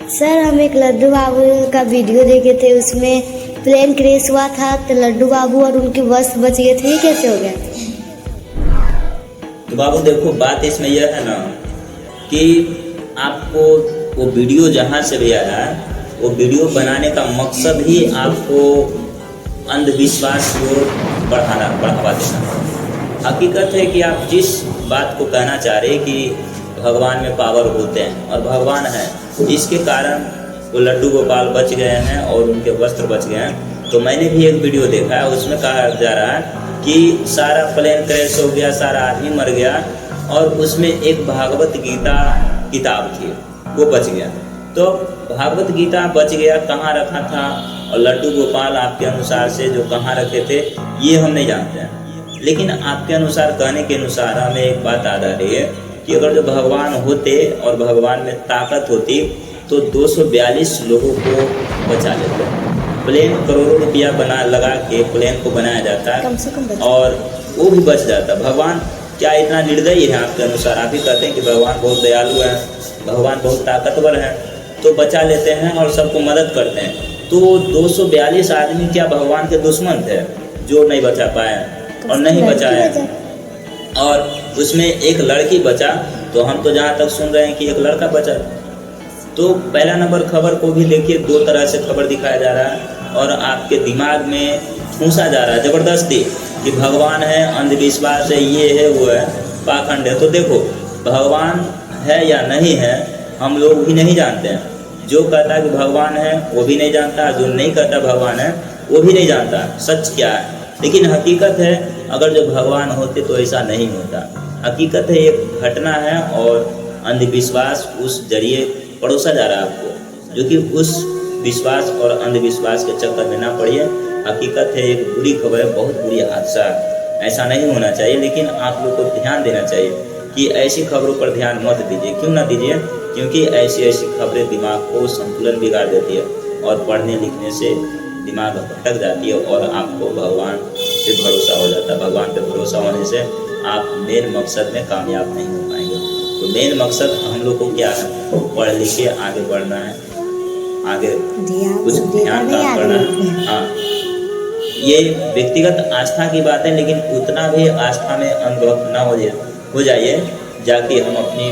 Sir हम एक लड्डू बाबू का वीडियो देखे थे, उसमें प्लेन क्रैश हुआ था तो लड्डू बाबू और उनके बस बच गए थे, ये कैसे हो गया? तो बाबू देखो, बात इसमें यह है ना कि आपको वो वीडियो जहाँ से भी आया है, वो वीडियो बनाने का मकसद ही आपको अंधविश्वास की ओर बढ़ावा देना। हकीकत है कि आप जिस बात को कहना चाह रहे हैं कि भगवान में पावर होते हैं और भगवान है, जिसके कारण वो लड्डू गोपाल बच गए हैं और उनके वस्त्र बच गए हैं। तो मैंने भी एक वीडियो देखा है, उसमें कहा जा रहा है कि सारा प्लेन क्रैश हो गया, सारा आदमी मर गया और उसमें एक भागवत गीता किताब थी, वो बच गया। तो भागवत गीता बच गया, कहाँ रखा था और लड्डू गोपाल आपके अनुसार से जो कहाँ रखे थे ये हम नहीं जानते हैं, लेकिन आपके अनुसार, कहने के अनुसार हमें एक बात याद आ रही है कि अगर जो भगवान होते और भगवान में ताकत होती तो 242 लोगों को बचा लेते। प्लेन करोड़ों रुपया लगा के प्लेन को बनाया जाता है और वो भी बच जाता। भगवान क्या इतना निर्दयी है आपके अनुसार? आप ही कहते हैं कि भगवान बहुत दयालु है, भगवान बहुत ताकतवर है, तो बचा लेते हैं और सबको मदद करते हैं। तो 242 आदमी क्या भगवान के दुश्मन थे जो नहीं बचा पाए और नहीं बचाए? और उसमें एक लड़की बचा, तो हम तो जहाँ तक सुन रहे हैं कि एक लड़का बचा। तो पहला नंबर खबर को भी देखिए, दो तरह से खबर दिखाया जा रहा है और आपके दिमाग में ठूंसा जा रहा है ज़बरदस्ती कि भगवान है, अंधविश्वास है, ये है, वो है, पाखंड है। तो देखो, भगवान है या नहीं है हम लोग भी नहीं जानते हैं। जो कहता है कि भगवान है वो भी नहीं जानता, जो नहीं कहता भगवान है वो भी नहीं जानता सच क्या है। लेकिन हकीकत है, अगर जो भगवान होते तो ऐसा नहीं होता। हकीकत है, एक घटना है और अंधविश्वास उस जरिए परोसा जा रहा है आपको, जो कि उस विश्वास और अंधविश्वास के चक्कर में ना पड़िए। हकीकत है, एक बुरी खबर है, बहुत बुरी हादसा, ऐसा नहीं होना चाहिए। लेकिन आप लोग को ध्यान देना चाहिए कि ऐसी खबरों पर ध्यान मत दीजिए। क्यों ना दीजिए? क्योंकि ऐसी खबरें दिमाग को संतुलन बिगाड़ देती है और पढ़ने लिखने से दिमाग भटक जाती है और आपको भगवान पे भरोसा हो जाता है। भगवान पे भरोसा होने से आप मेन मकसद में कामयाब नहीं हो पाएंगे। तो मेन मकसद हम लोग को क्या है? पढ़ लिख के आगे बढ़ना है, आगे कुछ ध्यान काम करना है। हाँ, ये व्यक्तिगत आस्था की बात है, लेकिन उतना भी आस्था में अंधभक्त ना हो जाइए जाके हम अपनी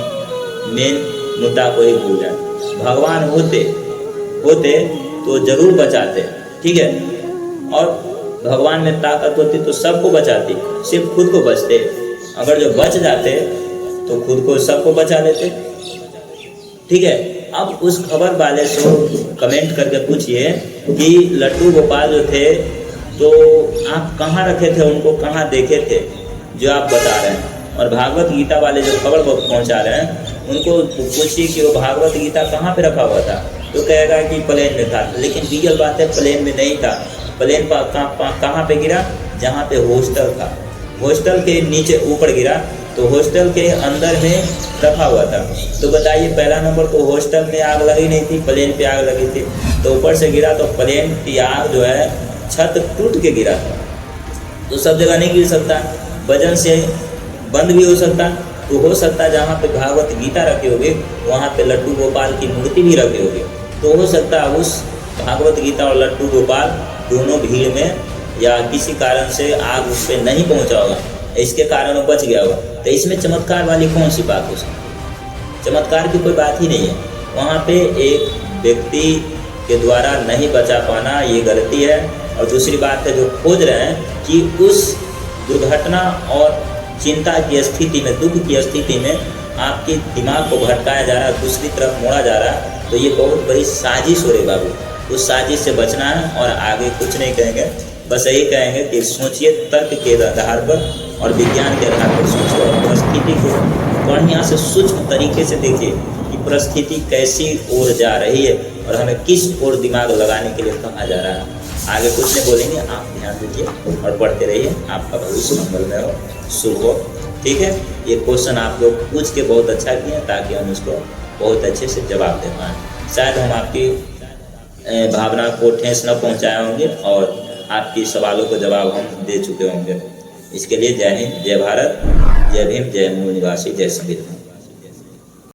मेन मुद्दा को ही भूल जाए। भगवान होते तो जरूर बचाते, ठीक है, और भगवान में ताकत होती तो सबको बचाती, सिर्फ खुद को बचते। अगर जो बच जाते तो खुद को सबको बचा लेते, ठीक है। अब उस खबर वाले से कमेंट करके पूछिए कि लड्डू गोपाल जो थे तो आप कहाँ रखे थे, उनको कहाँ देखे थे जो आप बता रहे हैं। और भागवत गीता वाले जो खबर को पहुँचा रहे हैं उनको पूछिए कि वो भागवत गीता कहाँ पे रखा हुआ था, तो कहेगा कि प्लेन में था। लेकिन रियल बात है, प्लेन में नहीं था। प्लेन कहाँ पे गिरा? जहाँ पे हॉस्टल था, हॉस्टल के नीचे ऊपर गिरा, तो हॉस्टल के अंदर में रखा हुआ था। तो बताइए, पहला नंबर तो हॉस्टल में आग लगी नहीं थी, प्लेन पे आग लगी थी। तो ऊपर से गिरा तो प्लेन की आग जो है छत टूट के गिरा था। तो सब जगह नहीं गिर सकता, वजन से बंद भी हो सकता। तो हो सकता है जहाँ पे भागवत गीता रखे होगे वहाँ पे लड्डू गोपाल की मूर्ति भी रखे होगी। तो हो सकता है उस भागवत गीता और लड्डू गोपाल दोनों भीड़ में या किसी कारण से आग उस पर नहीं पहुँचा होगा, इसके कारण वो बच गया होगा। तो इसमें चमत्कार वाली कौन सी बात हो सकती? चमत्कार की कोई बात ही नहीं है। वहाँ पे एक व्यक्ति के द्वारा नहीं बचा पाना ये गलती है। और दूसरी बात है, जो खोज रहे हैं कि उस दुर्घटना और चिंता की स्थिति में, दुख की स्थिति में आपके दिमाग को भटकाया जा रहा है, दूसरी तरफ मोड़ा जा रहा है, तो ये बहुत बड़ी साजिश हो रही बाबू। उस साजिश से बचना है और आगे कुछ नहीं कहेंगे, बस यही कहेंगे कि सोचिए तर्क के आधार पर और विज्ञान के आधार पर सोचिए और परिस्थिति को बढ़िया से सूक्ष्म तरीके से देखिए कि परिस्थिति कैसी ओर जा रही है और हमें किस ओर दिमाग लगाने के लिए कहा जा रहा है। आगे कुछ नहीं बोलेंगे, आप ध्यान दीजिए और पढ़ते रहिए। आपका भविष्य मंगल में हो, शुभ हो, ठीक है। ये क्वेश्चन आप लोग पूछ के बहुत अच्छा किए ताकि हम उसको बहुत अच्छे से जवाब दे पाएँ। शायद हम आपकी भावना को ठेस न पहुंचाए होंगे और आपकी सवालों को जवाब हम दे चुके होंगे। इसके लिए जय हिंद, जय भारत, जय भीम, जय मूल निवासी, जय संविधान।